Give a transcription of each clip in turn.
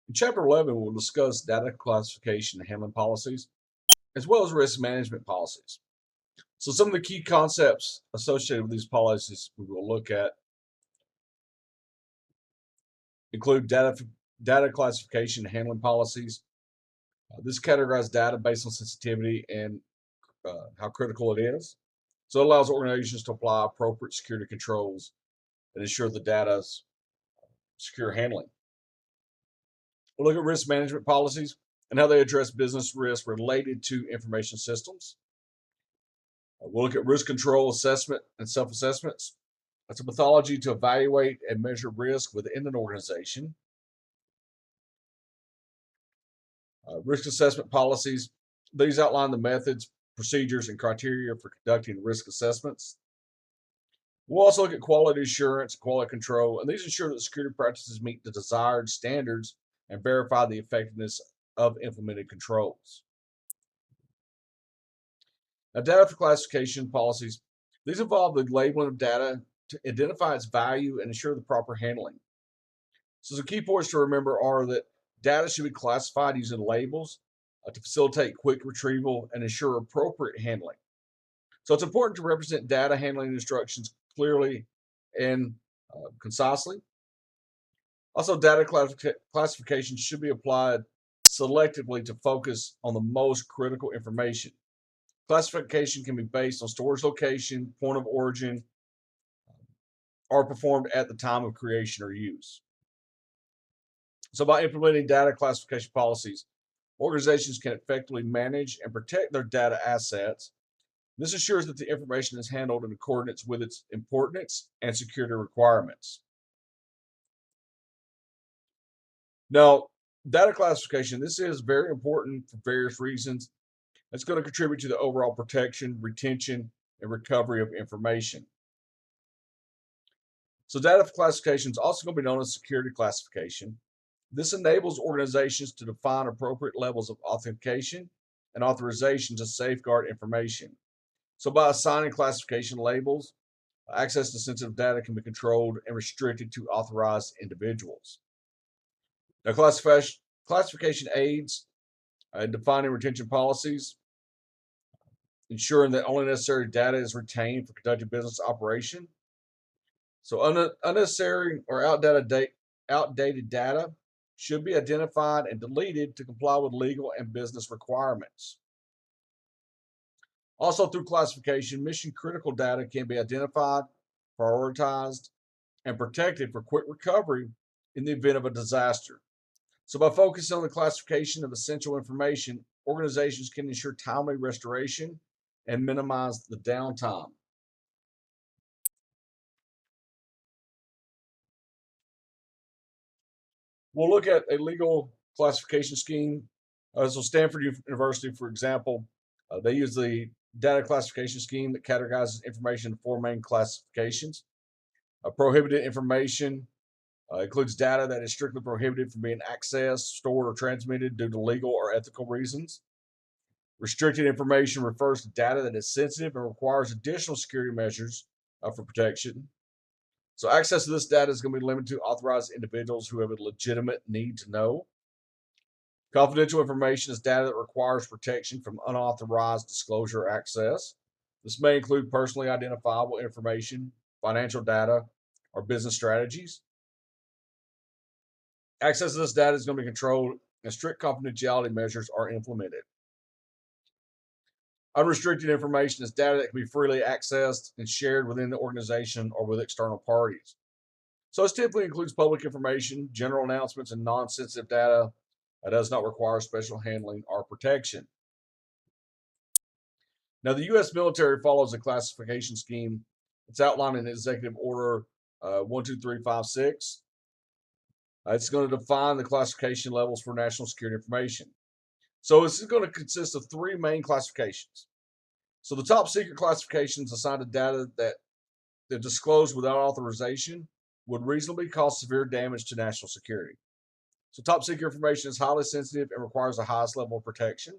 In Chapter 11, we'll discuss data classification and handling policies, as well as risk management policies. So, some of the key concepts associated with these policies we will look at include data classification and handling policies. This categorizes data based on sensitivity and how critical it is. So, it allows organizations to apply appropriate security controls and ensure the data's secure handling. We'll look at risk management policies and how they address business risks related to information systems. We'll look at risk control assessment and self assessments. That's a methodology to evaluate and measure risk within an organization. Risk assessment policies, these outline the methods, procedures, and criteria for conducting risk assessments. We'll also look at quality assurance, quality control, and these ensure that security practices meet the desired standards and verify the effectiveness of implemented controls. Now, data for classification policies, these involve the labeling of data to identify its value and ensure the proper handling. So, some key points to remember are that data should be classified using labels to facilitate quick retrieval and ensure appropriate handling. So, it's important to represent data handling instructions clearly and concisely. Also, data classification should be applied selectively to focus on the most critical information. Classification can be based on storage location, point of origin, or performed at the time of creation or use. So, by implementing data classification policies, organizations can effectively manage and protect their data assets. This ensures that the information is handled in accordance with its importance and security requirements. Now, data classification, this is very important for various reasons. It's going to contribute to the overall protection, retention, and recovery of information. So, data classification is also going to be known as security classification. This enables organizations to define appropriate levels of authentication and authorization to safeguard information. So, by assigning classification labels, access to sensitive data can be controlled and restricted to authorized individuals. Now, classification aids in defining retention policies, ensuring that only necessary data is retained for conducting business operation. So, unnecessary or outdated data should be identified and deleted to comply with legal and business requirements. Also, through classification, mission critical data can be identified, prioritized, and protected for quick recovery in the event of a disaster. So, by focusing on the classification of essential information, organizations can ensure timely restoration and minimize the downtime. We'll look at a legal classification scheme. So, Stanford University, for example, they use the data classification scheme that categorizes information into four main classifications. Prohibited information includes data that is strictly prohibited from being accessed, stored, or transmitted due to legal or ethical reasons. Restricted information refers to data that is sensitive and requires additional security measures for protection. So, access to this data is going to be limited to authorized individuals who have a legitimate need to know. Confidential information is data that requires protection from unauthorized disclosure or access. This may include personally identifiable information, financial data, or business strategies. Access to this data is going to be controlled and strict confidentiality measures are implemented. Unrestricted information is data that can be freely accessed and shared within the organization or with external parties. So this typically includes public information, general announcements, and non-sensitive data that does not require special handling or protection. Now, the U.S. military follows a classification scheme. It's outlined in Executive Order 12356. It's going to define the classification levels for national security information. So this is going to consist of three main classifications. So the top secret classifications assigned to data that if disclosed without authorization would reasonably cause severe damage to national security. So top secret information is highly sensitive and requires the highest level of protection.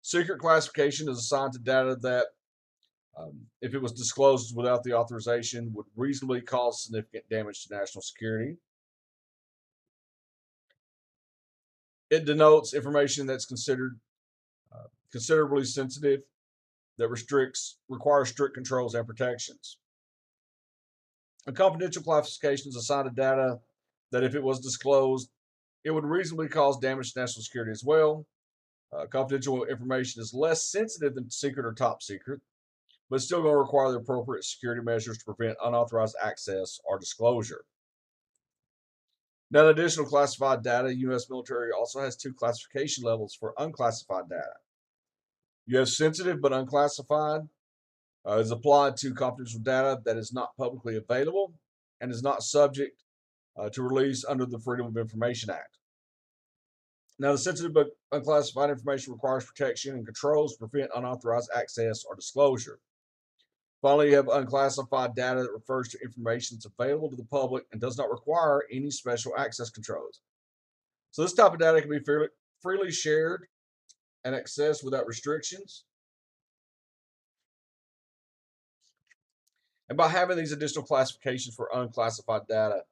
Secret classification is assigned to data that, if it was disclosed without the authorization, would reasonably cause significant damage to national security. It denotes information that's considered considerably sensitive that requires strict controls and protections. A confidential classification is a sign of data that, if it was disclosed, it would reasonably cause damage to national security as well. Confidential information is less sensitive than secret or top secret, but it's still going to require the appropriate security measures to prevent unauthorized access or disclosure. Now, in addition to classified data, U.S. military also has two classification levels for unclassified data. You have sensitive but unclassified, is applied to confidential data that is not publicly available and is not subject to release under the Freedom of Information Act. Now, the sensitive but unclassified information requires protection and controls to prevent unauthorized access or disclosure. Finally, you have unclassified data that refers to information that's available to the public and does not require any special access controls. So this type of data can be freely shared and accessed without restrictions. And by having these additional classifications for unclassified data,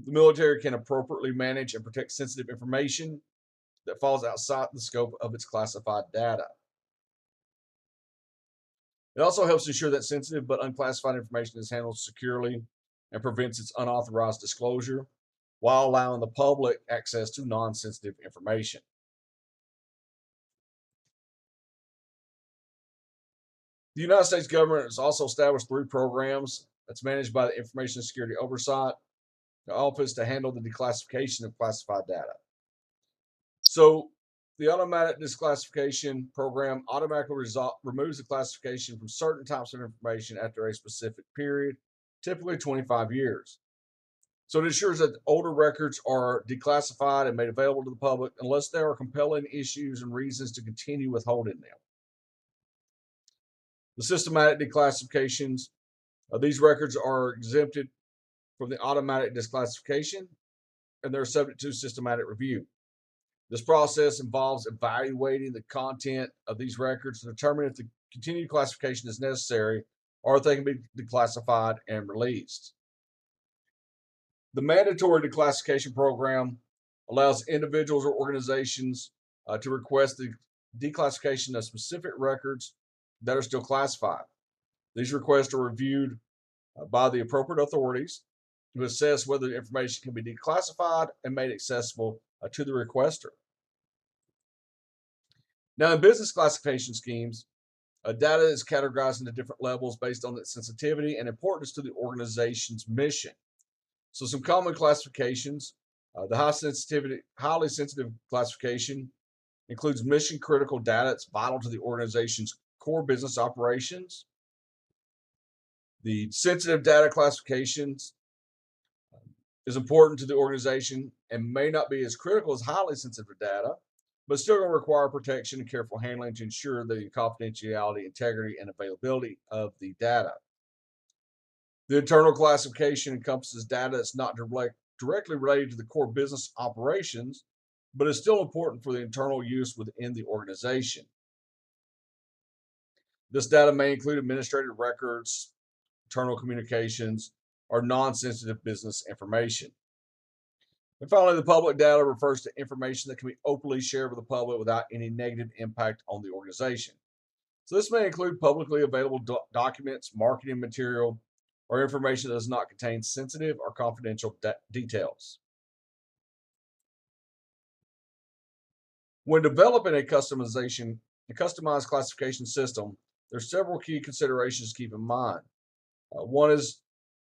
the military can appropriately manage and protect sensitive information that falls outside the scope of its classified data. It also helps ensure that sensitive but unclassified information is handled securely and prevents its unauthorized disclosure while allowing the public access to non-sensitive information. The United States government has also established 3 programs that's managed by the Information Security Oversight Office to handle the declassification of classified data. So the automatic disclassification program automatically removes the classification from certain types of information after a specific period, typically 25 years. So it ensures that older records are declassified and made available to the public unless there are compelling issues and reasons to continue withholding them. The systematic declassifications, these records are exempted from the automatic disclassification and they're subject to systematic review. This process involves evaluating the content of these records to determine if the continued classification is necessary or if they can be declassified and released. The mandatory declassification program allows individuals or organizations to request the declassification of specific records that are still classified. These requests are reviewed by the appropriate authorities to assess whether the information can be declassified and made accessible to the requester. Now, in business classification schemes, data is categorized into different levels based on its sensitivity and importance to the organization's mission. So, some common classifications: the highly sensitive classification includes mission critical data that's vital to the organization's core business operations. The sensitive data classifications is important to the organization and may not be as critical as highly sensitive data, but still going to require protection and careful handling to ensure the confidentiality, integrity, and availability of the data. The internal classification encompasses data that's not directly related to the core business operations, but is still important for the internal use within the organization. This data may include administrative records, internal communications, or non-sensitive business information. And finally, the public data refers to information that can be openly shared with the public without any negative impact on the organization. So this may include publicly available documents, marketing material, or information that does not contain sensitive or confidential details. When developing a customized classification system, there's several key considerations to keep in mind. One is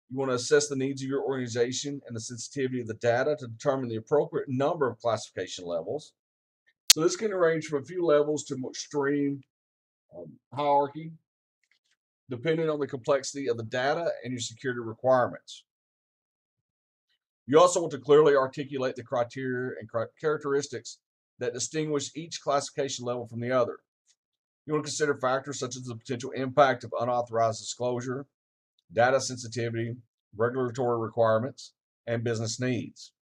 you want to assess the needs of your organization and the sensitivity of the data to determine the appropriate number of classification levels. So this can range from a few levels to more extreme hierarchy, depending on the complexity of the data and your security requirements. You also want to clearly articulate the criteria and characteristics that distinguish each classification level from the other. You want to consider factors such as the potential impact of unauthorized disclosure, data sensitivity, regulatory requirements, and business needs.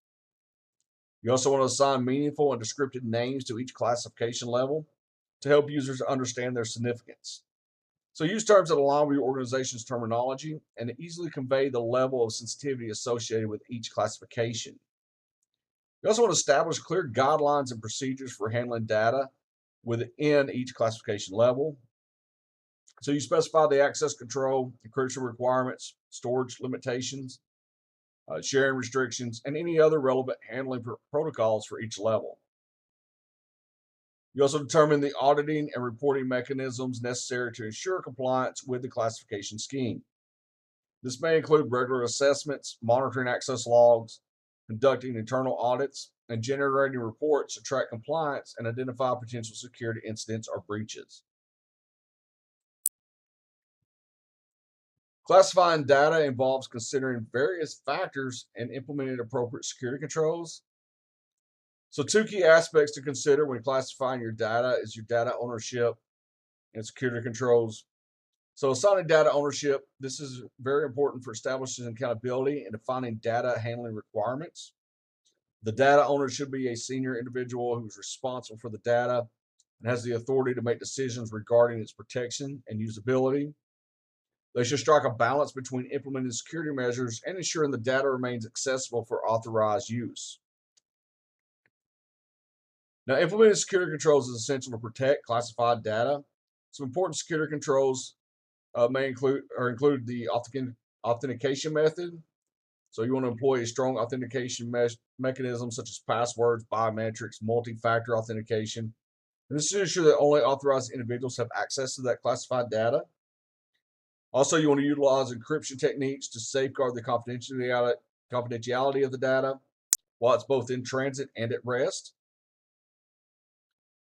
You also want to assign meaningful and descriptive names to each classification level to help users understand their significance. So use terms that align with your organization's terminology and to easily convey the level of sensitivity associated with each classification. You also want to establish clear guidelines and procedures for handling data within each classification level. So you specify the access control, encryption requirements, storage limitations, sharing restrictions, and any other relevant handling protocols for each level. You also determine the auditing and reporting mechanisms necessary to ensure compliance with the classification scheme. This may include regular assessments, monitoring access logs, conducting internal audits, and generating reports to track compliance and identify potential security incidents or breaches. Classifying data involves considering various factors and implementing appropriate security controls. So, two key aspects to consider when classifying your data is your data ownership and security controls. So, assigning data ownership, this is very important for establishing accountability and defining data handling requirements. The data owner should be a senior individual who's responsible for the data and has the authority to make decisions regarding its protection and usability. They should strike a balance between implementing security measures and ensuring the data remains accessible for authorized use. Now, implementing security controls is essential to protect classified data. Some important security controls may include the authentication method. So you want to employ a strong authentication mechanism such as passwords, biometrics, multi-factor authentication. And this is to ensure that only authorized individuals have access to that classified data. Also, you want to utilize encryption techniques to safeguard the confidentiality of the data while it's both in transit and at rest.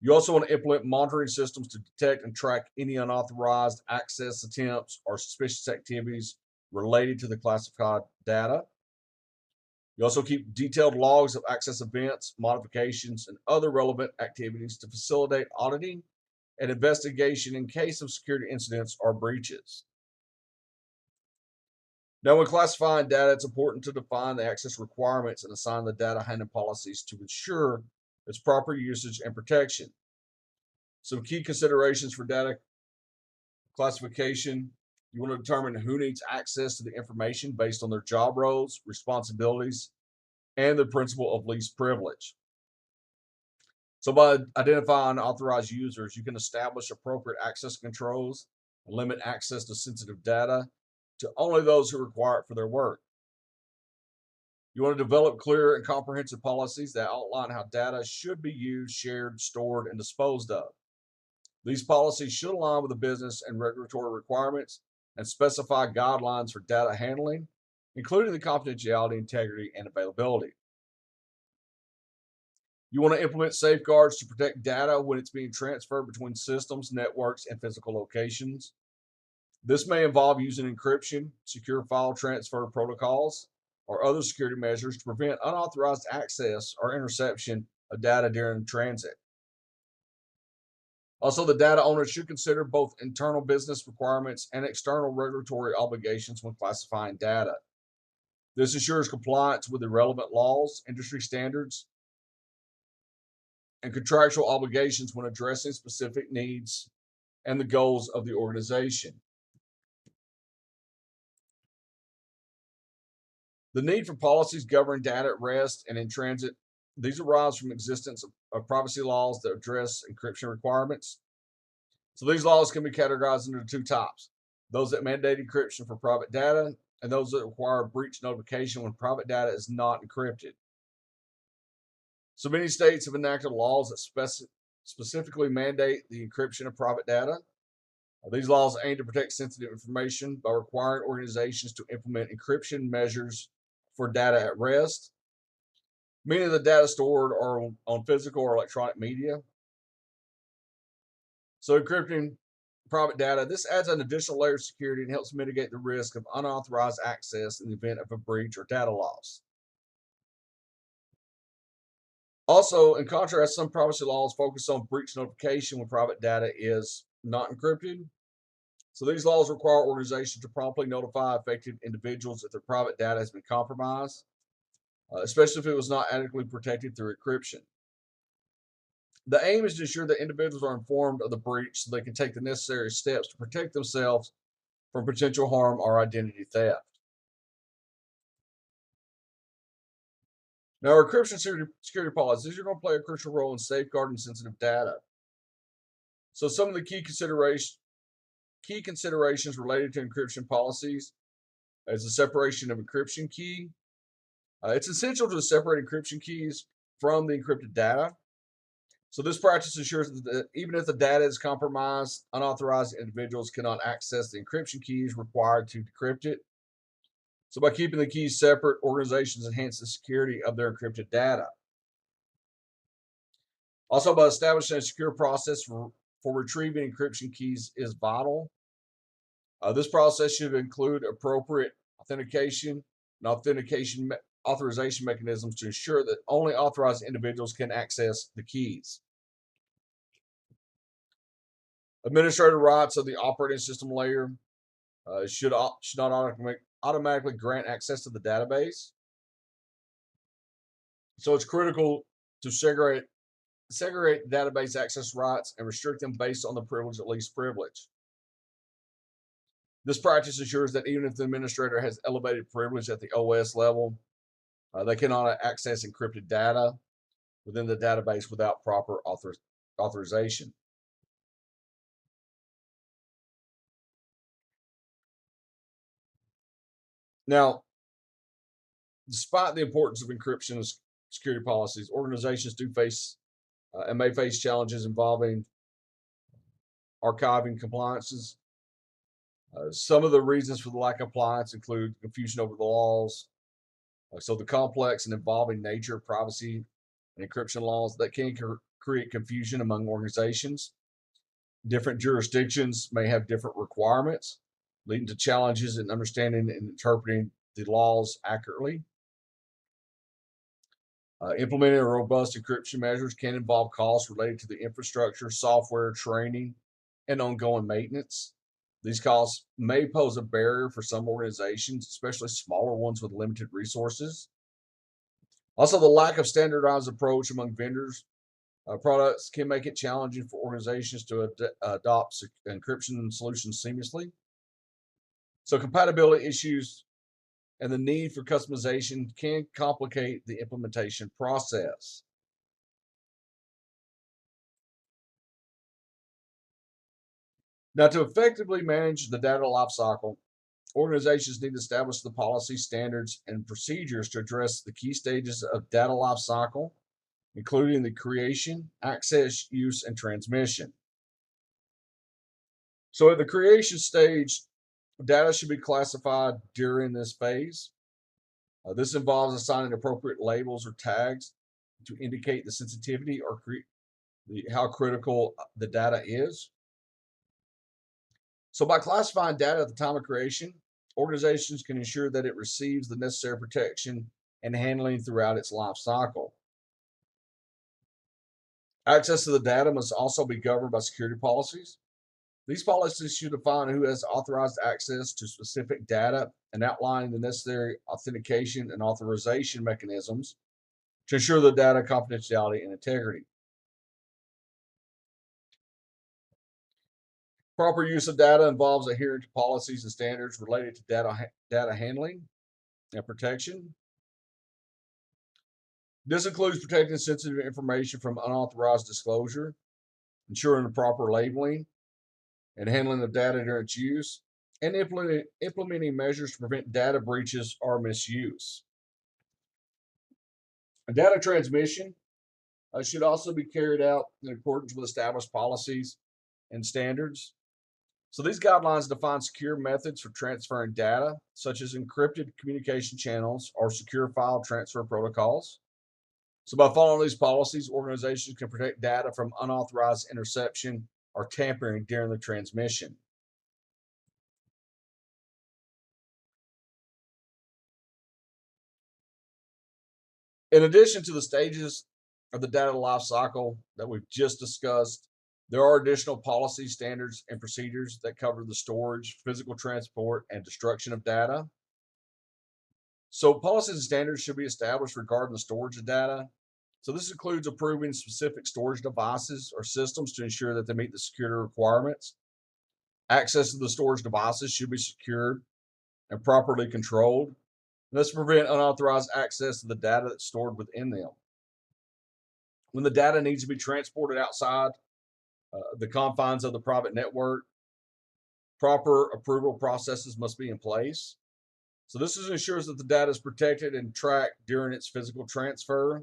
You also want to implement monitoring systems to detect and track any unauthorized access attempts or suspicious activities related to the classified data. You also keep detailed logs of access events, modifications, and other relevant activities to facilitate auditing and investigation in case of security incidents or breaches. Now, when classifying data, it's important to define the access requirements and assign the data handling policies to ensure its proper usage and protection. Some key considerations for data classification: you want to determine who needs access to the information based on their job roles, responsibilities, and the principle of least privilege. So, by identifying authorized users, you can establish appropriate access controls and limit access to sensitive data to only those who require it for their work. You want to develop clear and comprehensive policies that outline how data should be used, shared, stored, and disposed of. These policies should align with the business and regulatory requirements and specify guidelines for data handling, including the confidentiality, integrity, and availability. You want to implement safeguards to protect data when it's being transferred between systems, networks, and physical locations. This may involve using encryption, secure file transfer protocols, or other security measures to prevent unauthorized access or interception of data during transit. Also, the data owner should consider both internal business requirements and external regulatory obligations when classifying data. This ensures compliance with the relevant laws, industry standards, and contractual obligations when addressing specific needs and the goals of the organization. The need for policies governing data at rest and in transit, these arise from existence of privacy laws that address encryption requirements. So these laws can be categorized into two types: those that mandate encryption for private data and those that require breach notification when private data is not encrypted. So many states have enacted laws that specifically mandate the encryption of private data. These laws aim to protect sensitive information by requiring organizations to implement encryption measures for data at rest, meaning the data stored or on physical or electronic media. So encrypting private data, this adds an additional layer of security and helps mitigate the risk of unauthorized access in the event of a breach or data loss. Also, in contrast, some privacy laws focus on breach notification when private data is not encrypted. So these laws require organizations to promptly notify affected individuals if their private data has been compromised, especially if it was not adequately protected through encryption. The aim is to ensure that individuals are informed of the breach so they can take the necessary steps to protect themselves from potential harm or identity theft. Now, our encryption security policies are going to play a crucial role in safeguarding sensitive data. So, some of the key considerations related to encryption policies is the separation of encryption key. It's essential to separate encryption keys from the encrypted data. So, this practice ensures that even if the data is compromised, unauthorized individuals cannot access the encryption keys required to decrypt it. So, by keeping the keys separate, organizations enhance the security of their encrypted data. Also, by establishing a secure process for retrieving encryption keys is vital. This process should include appropriate authentication and authorization mechanisms to ensure that only authorized individuals can access the keys. Administrative rights of the operating system layer should not automatically grant access to the database. So it's critical to segregate database access rights and restrict them based on the privilege at least privilege. This practice ensures that even if the administrator has elevated privilege at the OS level, they cannot access encrypted data within the database without proper authorization. Now, despite the importance of encryption and security policies, organizations do face and may face challenges involving archiving compliances. Some of the reasons for the lack of compliance include confusion over the laws. So, the complex and evolving nature of privacy and encryption laws that can create confusion among organizations. Different jurisdictions may have different requirements, leading to challenges in understanding and interpreting the laws accurately. Implementing robust encryption measures can involve costs related to the infrastructure, software, training, and ongoing maintenance. These costs may pose a barrier for some organizations, especially smaller ones with limited resources. Also, the lack of standardized approach among vendors products can make it challenging for organizations to adopt encryption solutions seamlessly. So, compatibility issues and the need for customization can complicate the implementation process. Now, to effectively manage the data lifecycle, organizations need to establish the policy standards and procedures to address the key stages of data lifecycle, including the creation, access, use, and transmission. So, at the creation stage, data should be classified during this phase. This involves assigning appropriate labels or tags to indicate the sensitivity or how critical the data is. So, by classifying data at the time of creation, organizations can ensure that it receives the necessary protection and handling throughout its life cycle. Access to the data must also be governed by security policies. These policies should define who has authorized access to specific data and outline the necessary authentication and authorization mechanisms to ensure the data confidentiality and integrity. Proper use of data involves adhering to policies and standards related to data handling and protection. This includes protecting sensitive information from unauthorized disclosure, ensuring the proper labeling and handling of data during its use, and implementing measures to prevent data breaches or misuse. Data transmission should also be carried out in accordance with established policies and standards. So these guidelines define secure methods for transferring data, such as encrypted communication channels or secure file transfer protocols. So by following these policies, organizations can protect data from unauthorized interception or tampering during the transmission. In addition to the stages of the data lifecycle that we've just discussed, there are additional policy standards and procedures that cover the storage, physical transport, and destruction of data. So, policies and standards should be established regarding the storage of data. So, this includes approving specific storage devices or systems to ensure that they meet the security requirements. Access to the storage devices should be secured and properly controlled. And this prevent unauthorized access to the data that's stored within them. When the data needs to be transported outside the confines of the private network, proper approval processes must be in place. So this ensures that the data is protected and tracked during its physical transfer.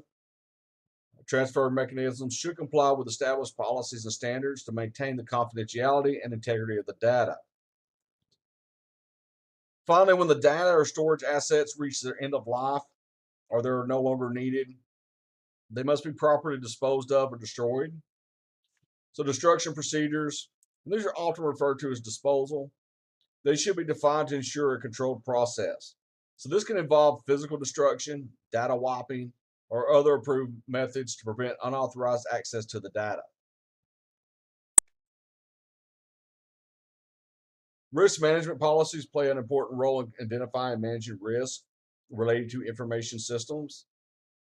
Transfer mechanisms should comply with established policies and standards to maintain the confidentiality and integrity of the data. Finally, when the data or storage assets reach their end of life or they're no longer needed, they must be properly disposed of or destroyed. So, destruction procedures, and these are often referred to as disposal, they should be defined to ensure a controlled process. So, this can involve physical destruction, data wiping, or other approved methods to prevent unauthorized access to the data. Risk management policies play an important role in identifying and managing risk related to information systems.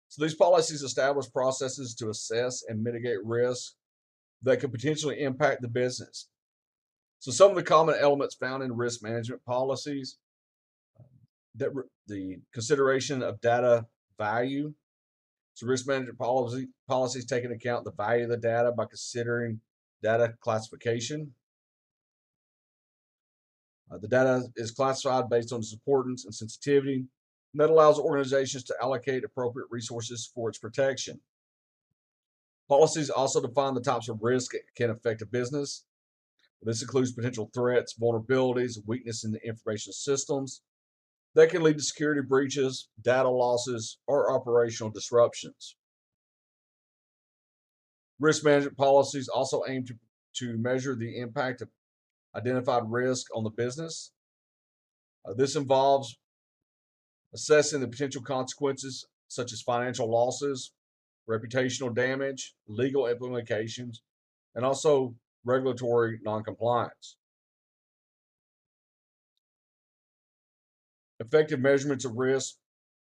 So these policies establish processes to assess and mitigate risks that could potentially impact the business. So some of the common elements found in risk management policies, the consideration of data value. So risk management policies take into account the value of the data by considering data classification. The data is classified based on its importance and sensitivity, and that allows organizations to allocate appropriate resources for its protection. Policies also define the types of risk that can affect a business. This includes potential threats, vulnerabilities, weakness in the information systems that can lead to security breaches, data losses, or operational disruptions. Risk management policies also aim to measure the impact of identified risk on the business. This involves assessing the potential consequences such as financial losses, reputational damage, legal implications, and also regulatory noncompliance. Effective measurements of risk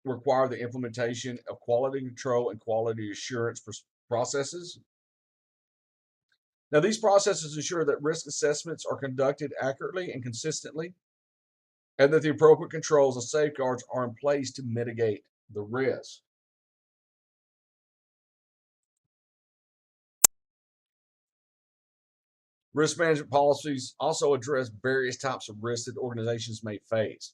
require the implementation of quality control and quality assurance processes. Now, these processes ensure that risk assessments are conducted accurately and consistently, and that the appropriate controls and safeguards are in place to mitigate the risk. Risk management policies also address various types of risks that organizations may face.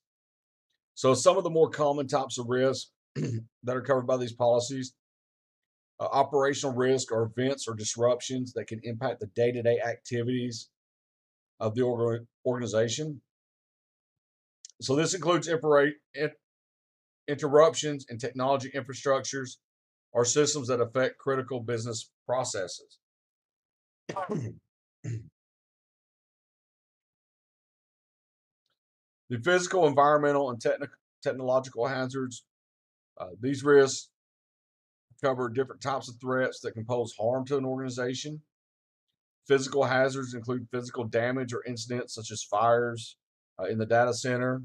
So, some of the more common types of risks that are covered by these policies, operational risk are events or disruptions that can impact the day to day activities of the organization. So, this includes interruptions in technology infrastructures or systems that affect critical business processes. The physical, environmental, and technological hazards, these risks cover different types of threats that can pose harm to an organization. Physical hazards include physical damage or incidents such as fires in the data center.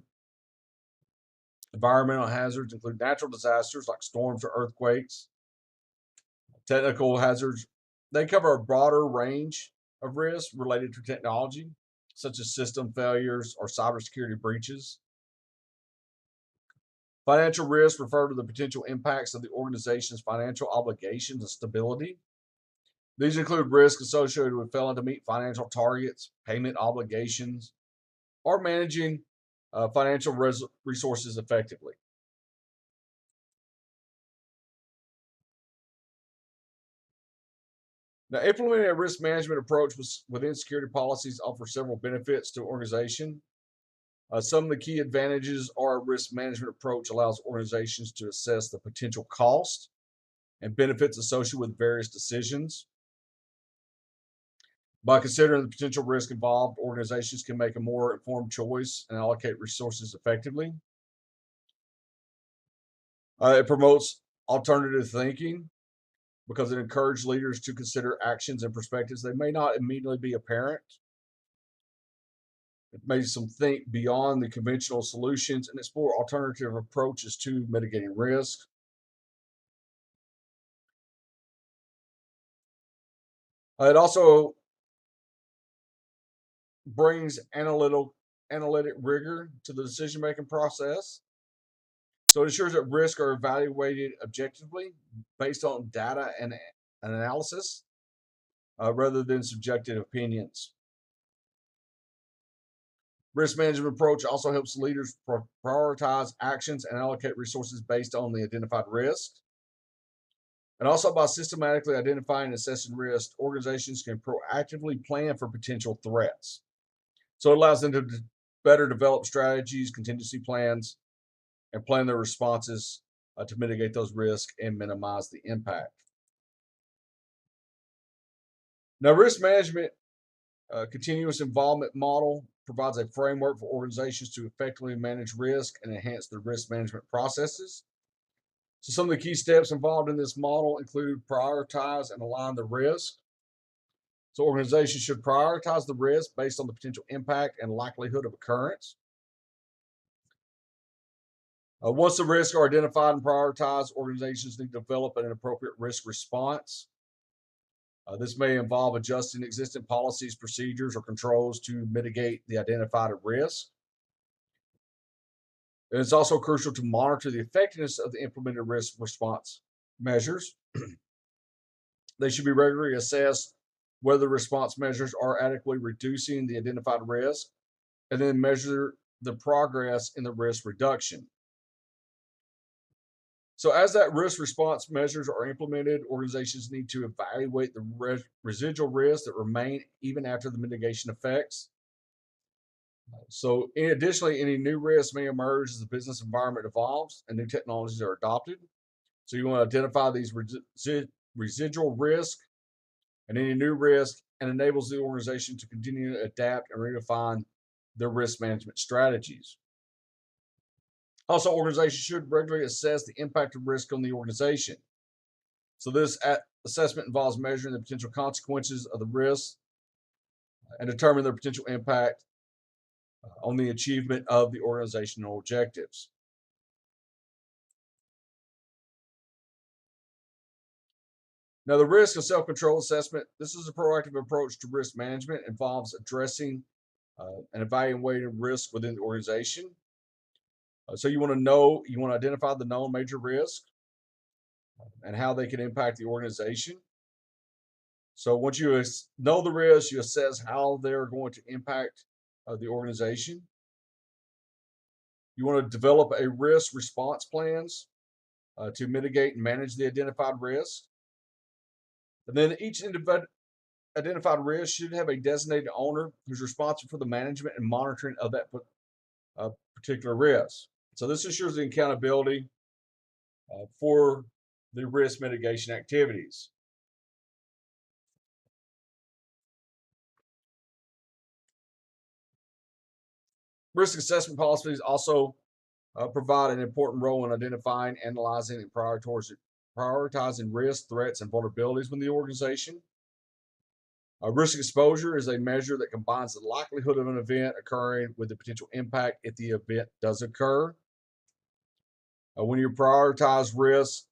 Environmental hazards include natural disasters like storms or earthquakes. Technical hazards, they cover a broader range of risks related to technology, such as system failures or cybersecurity breaches. Financial risks refer to the potential impacts of the organization's financial obligations and stability. These include risks associated with failing to meet financial targets, payment obligations, or managing financial resources effectively. Now, implementing a risk management approach within security policies offers several benefits to an organization. Some of the key advantages are a risk management approach allows organizations to assess the potential cost and benefits associated with various decisions. By considering the potential risk involved, organizations can make a more informed choice and allocate resources effectively. It promotes alternative thinking because it encourages leaders to consider actions and perspectives that may not immediately be apparent. It makes them think beyond the conventional solutions and explore alternative approaches to mitigating risk. It also brings analytic rigor to the decision making process. So it ensures that risks are evaluated objectively based on data and analysis rather than subjective opinions. Risk management approach also helps leaders prioritize actions and allocate resources based on the identified risk. And also by systematically identifying and assessing risk, organizations can proactively plan for potential threats. So it allows them to better develop strategies, contingency plans, and plan their responses to mitigate those risks and minimize the impact. Now, risk management continuous involvement model provides a framework for organizations to effectively manage risk and enhance their risk management processes. So, some of the key steps involved in this model include prioritize and align the risk. So, organizations should prioritize the risk based on the potential impact and likelihood of occurrence. Once the risks are identified and prioritized, organizations need to develop an appropriate risk response. This may involve adjusting existing policies, procedures, or controls to mitigate the identified risk. And it's also crucial to monitor the effectiveness of the implemented risk response measures. They should be regularly assessed whether response measures are adequately reducing the identified risk, and then measure the progress in the risk reduction. So, as that risk response measures are implemented, organizations need to evaluate the residual risks that remain even after the mitigation effects. So, additionally, any new risks may emerge as the business environment evolves and new technologies are adopted. So, you want to identify these residual risk and any new risk, and enables the organization to continue to adapt and redefine their risk management strategies. Also, organizations should regularly assess the impact of risk on the organization. So, this assessment involves measuring the potential consequences of the risk and determine their potential impact on the achievement of the organizational objectives. Now, the risk and self-control assessment, this is a proactive approach to risk management, involves addressing and evaluating risk within the organization. So you want to identify the known major risk and how they can impact the organization. So once you know the risk, you assess how they're going to impact the organization. You want to develop a risk response plans to mitigate and manage the identified risk. And then each identified risk should have a designated owner who's responsible for the management and monitoring of that particular risk. So this ensures the accountability for the risk mitigation activities. Risk assessment policies also provide an important role in identifying, analyzing, and prioritizing risks, threats, and vulnerabilities within the organization. Risk exposure is a measure that combines the likelihood of an event occurring with the potential impact if the event does occur. When you prioritize risks,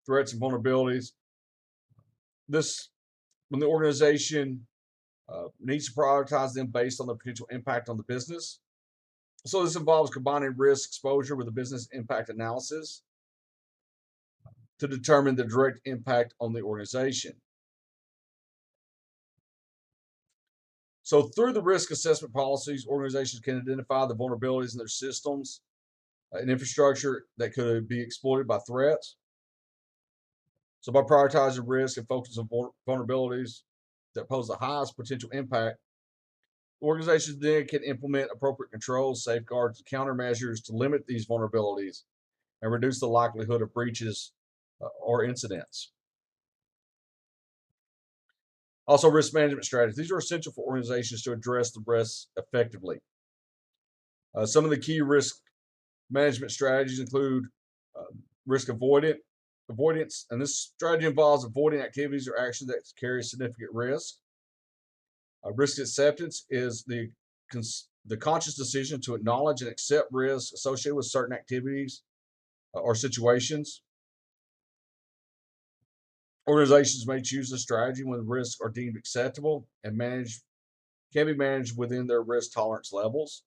threats, and vulnerabilities, this when the organization needs to prioritize them based on the potential impact on the business. So this involves combining risk exposure with a business impact analysis to determine the direct impact on the organization. So through the risk assessment policies, organizations can identify the vulnerabilities in their systems and infrastructure that could be exploited by threats. So by prioritizing risk and focusing on vulnerabilities that pose the highest potential impact, organizations then can implement appropriate controls, safeguards, and countermeasures to limit these vulnerabilities and reduce the likelihood of breaches or incidents. Also, risk management strategies. These are essential for organizations to address the risks effectively. Some of the key risk management strategies include risk avoidance, and this strategy involves avoiding activities or actions that carry significant risk. Risk acceptance is the conscious decision to acknowledge and accept risks associated with certain activities or situations. Organizations may choose a strategy when risks are deemed acceptable and can be managed within their risk tolerance levels.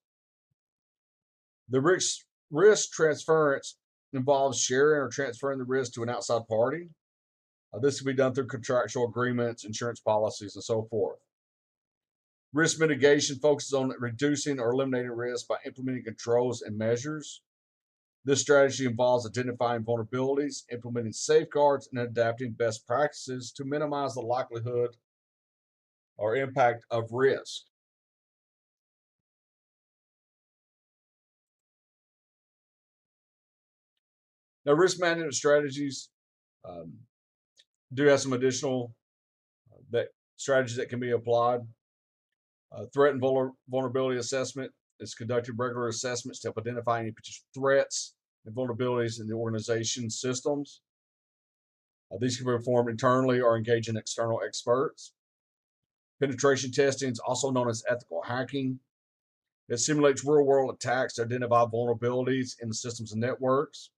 The risk transference involves sharing or transferring the risk to an outside party. This can be done through contractual agreements, insurance policies, and so forth. Risk mitigation focuses on reducing or eliminating risk by implementing controls and measures. This strategy involves identifying vulnerabilities, implementing safeguards, and adapting best practices to minimize the likelihood or impact of risk. Now, risk management strategies um, do have some additional that strategies that can be applied. Threat and vulnerability assessment is conducting regular assessments to help identify any potential threats and vulnerabilities in the organization's systems. These can be performed internally or engage in external experts. Penetration testing is also known as ethical hacking. It simulates real world attacks to identify vulnerabilities in the systems and networks.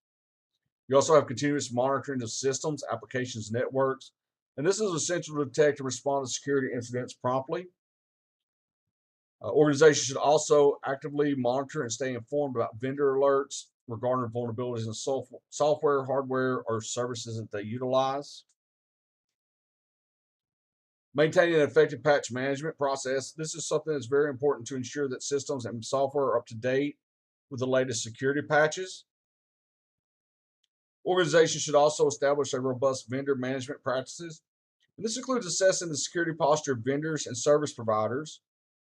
You also have continuous monitoring of systems, applications, networks, and this is essential to detect and respond to security incidents promptly. Organizations should also actively monitor and stay informed about vendor alerts regarding vulnerabilities in software, hardware, or services that they utilize. Maintaining an effective patch management process. This is something that's very important to ensure that systems and software are up to date with the latest security patches. Organizations should also establish a robust vendor management practices. And this includes assessing the security posture of vendors and service providers.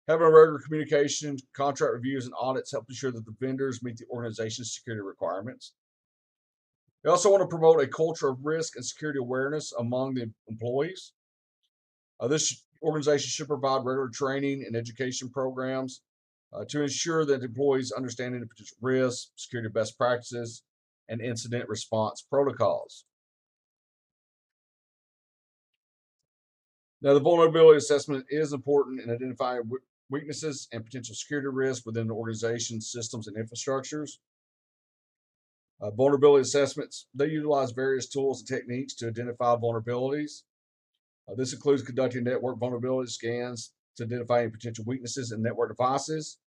Having a regular communication, contract reviews, and audits help ensure that the vendors meet the organization's security requirements. They also want to promote a culture of risk and security awareness among the employees. This organization should provide regular training and education programs to ensure that employees understanding the potential risks, security best practices, and incident response protocols. Now, the vulnerability assessment is important in identifying weaknesses and potential security risks within the organization's systems and infrastructures. Vulnerability assessments, they utilize various tools and techniques to identify vulnerabilities. This includes conducting network vulnerability scans to identify any potential weaknesses in network devices,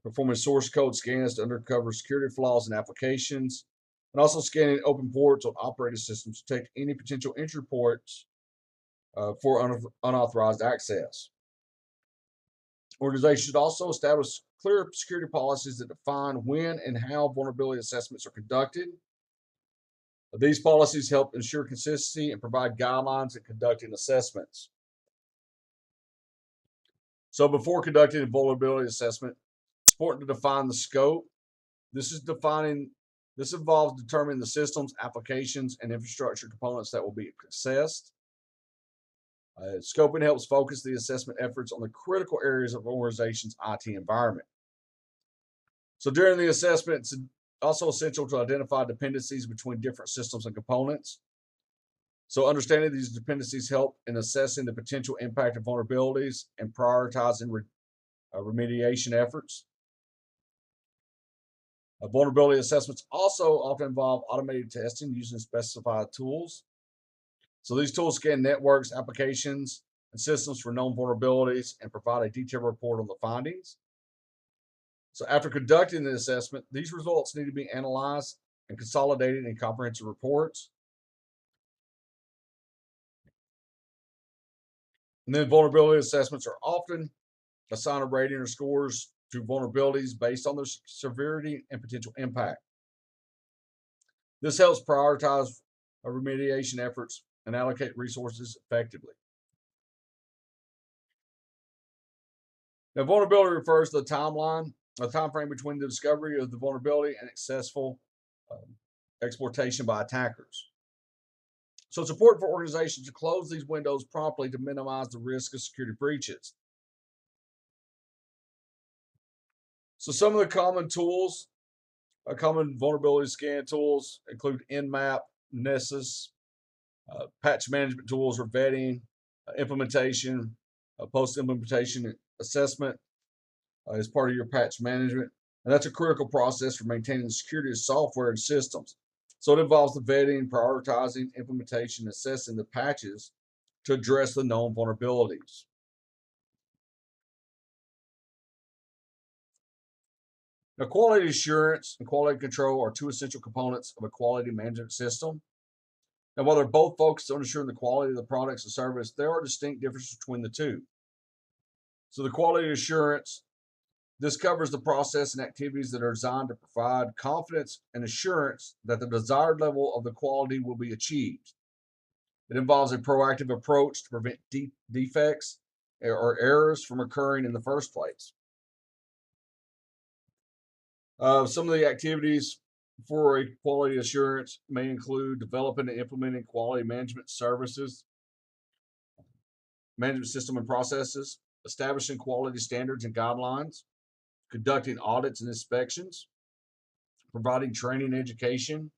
performing source code scans to uncover security flaws in applications, and also scanning open ports on operating systems to detect any potential entry ports for unauthorized access. Organizations should also establish clear security policies that define when and how vulnerability assessments are conducted. These policies help ensure consistency and provide guidelines in conducting assessments. So, before conducting a vulnerability assessment, it's important to define the scope. This is defining. This involves determining the systems, applications, and infrastructure components that will be assessed. Scoping helps focus the assessment efforts on the critical areas of an organization's IT environment. So during the assessment, it's also essential to identify dependencies between different systems and components. So understanding these dependencies help in assessing the potential impact of vulnerabilities and prioritizing remediation efforts. Vulnerability assessments also often involve automated testing using specified tools. So these tools scan networks, applications, and systems for known vulnerabilities and provide a detailed report on the findings. So after conducting the assessment, these results need to be analyzed and consolidated in comprehensive reports. And then vulnerability assessments are often assigned a rating or scores to vulnerabilities based on their severity and potential impact. This helps prioritize remediation efforts and allocate resources effectively. Now, vulnerability refers to the timeline, a time frame between the discovery of the vulnerability and successful um, exploitation by attackers. So it's important for organizations to close these windows promptly to minimize the risk of security breaches. So some of the common tools, common vulnerability scan tools include Nmap, Nessus, patch management tools or vetting, implementation, post-implementation assessment as part of your patch management. And that's a critical process for maintaining the security of software and systems. So it involves the vetting, prioritizing, implementation, assessing the patches to address the known vulnerabilities. Now, quality assurance and quality control are two essential components of a quality management system. And while they're both focused on ensuring the quality of the products and service, there are distinct differences between the two. So, the quality assurance, this covers the process and activities that are designed to provide confidence and assurance that the desired level of the quality will be achieved. It involves a proactive approach to prevent defects or errors from occurring in the first place. Some of the activities for a quality assurance may include developing and implementing quality management services, management system and processes, establishing quality standards and guidelines, conducting audits and inspections, providing training and education,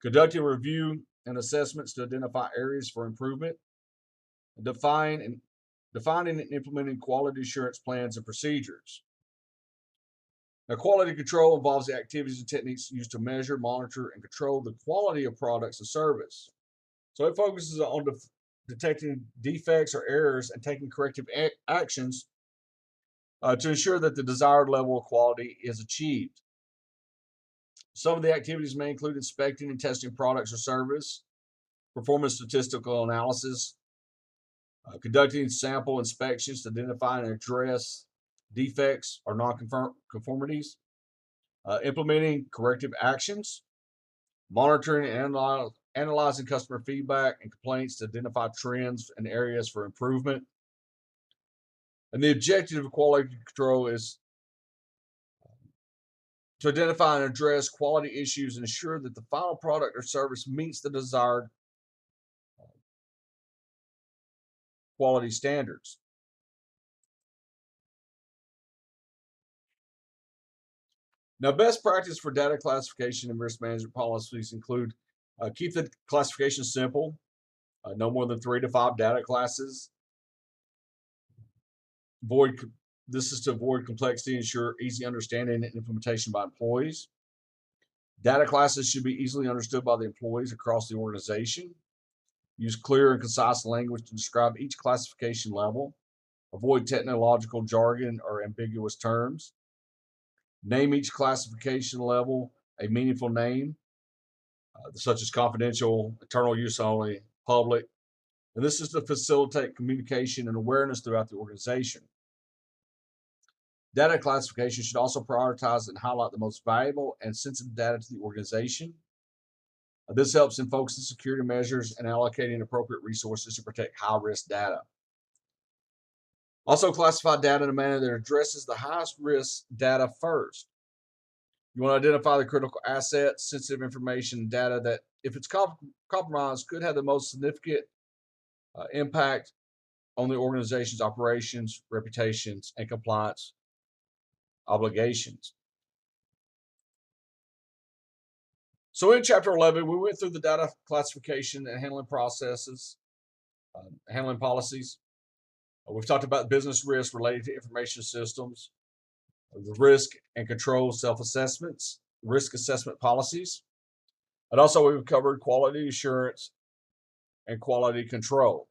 conducting review and assessments to identify areas for improvement, defining and implementing quality assurance plans and procedures. Now, quality control involves the activities and techniques used to measure, monitor, and control the quality of products and service. So it focuses on detecting defects or errors and taking corrective actions to ensure that the desired level of quality is achieved. Some of the activities may include inspecting and testing products or service, performing statistical analysis, conducting sample inspections to identify and address defects or nonconformities, implementing corrective actions, monitoring and analyzing customer feedback and complaints to identify trends and areas for improvement. And the objective of quality control is to identify and address quality issues and ensure that the final product or service meets the desired quality standards. Now, best practice for data classification and risk management policies include keep the classification simple, no more than 3 to 5 data classes. Avoid This is to avoid complexity, ensure easy understanding and implementation by employees. Data classes should be easily understood by the employees across the organization. Use clear and concise language to describe each classification level. Avoid technological jargon or ambiguous terms. Name each classification level a meaningful name, such as confidential, internal use only, public. And this is to facilitate communication and awareness throughout the organization. Data classification should also prioritize and highlight the most valuable and sensitive data to the organization. This helps in focusing security measures and allocating appropriate resources to protect high risk data. Also, classify data in a manner that addresses the highest risk data first. You want to identify the critical assets, sensitive information, and data that, if it's compromised, could have the most significant impact on the organization's operations, reputations, and compliance obligations. So in chapter 11, we went through the data classification and handling processes, handling policies. We've talked about business risk related to information systems, the risk and control self-assessments, risk assessment policies. And also we've covered quality assurance and quality control.